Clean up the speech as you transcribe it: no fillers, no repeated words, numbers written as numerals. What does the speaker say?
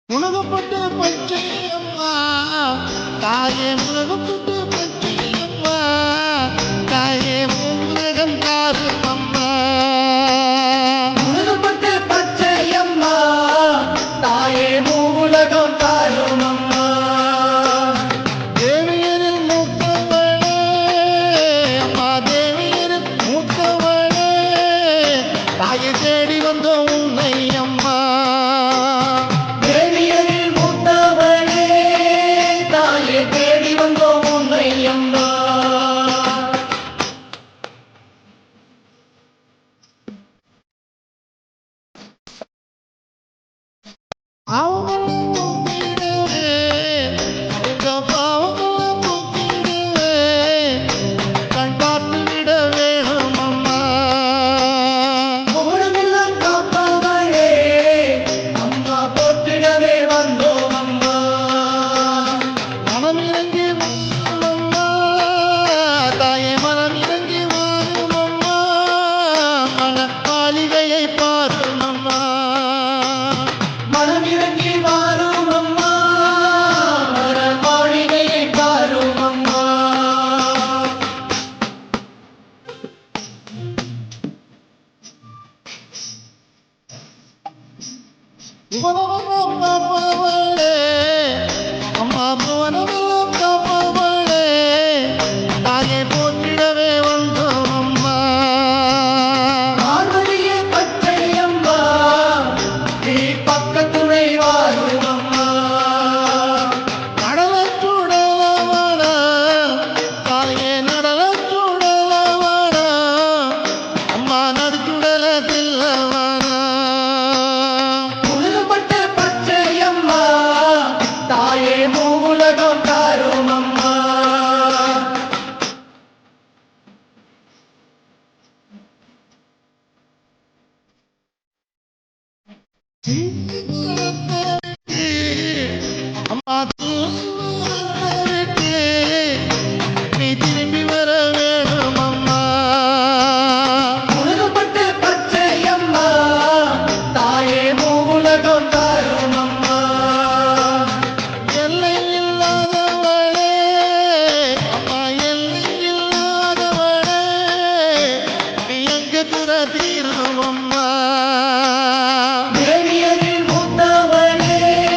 உலகப்பட்டு பச்சை அம்மா தாயே உலகப்பட்டு பச்சை அம்மா தாயே உலகம் காரும் அம்மா உலகப்பட்டு பச்சை அம்மா தாயே உலகம் காரும் அம்மா தேவியரில் மூத்தவளே அம்மா தேவியரில் மூத்தவளே தாயை தேடி வந்தோம் உன்னை அம்மா தேவியரில் மூத்தவளே தாயே தேடி வந்தோம் உன்னை அம்மா அவங்களும் கூப்பிடவே அவங்க பாவங்களும் கூப்பிடவே கண் பார்த்து விட வேணும் அம்மா ஓடமெல்லாம் காப்பவளே அம்மா போற்றிடவே வந்தோம் அம்மா மனம் இறங்கி வாரும் அம்மா தாயே மனம் இறங்கி வாரும் அம்மா மன மாளிகையை பாரும் அம்மா மனம் இறங்கி வாரும் அம்மா மர மாளிகையை பாரும் அம்மா புவனமெல்லாம் காப்பவளே அம்மா புவனமெல்லாம் காப்பவளே தாயை போற்றிடவே வந்தோம் அம்மா பார்வதியே பச்சை அம்மா நீ பக்கத்துணை வாரும் அம்மா நடனச்சுடலவன தாயே நடனச்சுடலவன அம்மா நடுச்சுடல தில்லவன உலகப்பட்ட பச்சை அம்மா தாயே மூவுலகம் காரும் அம்மா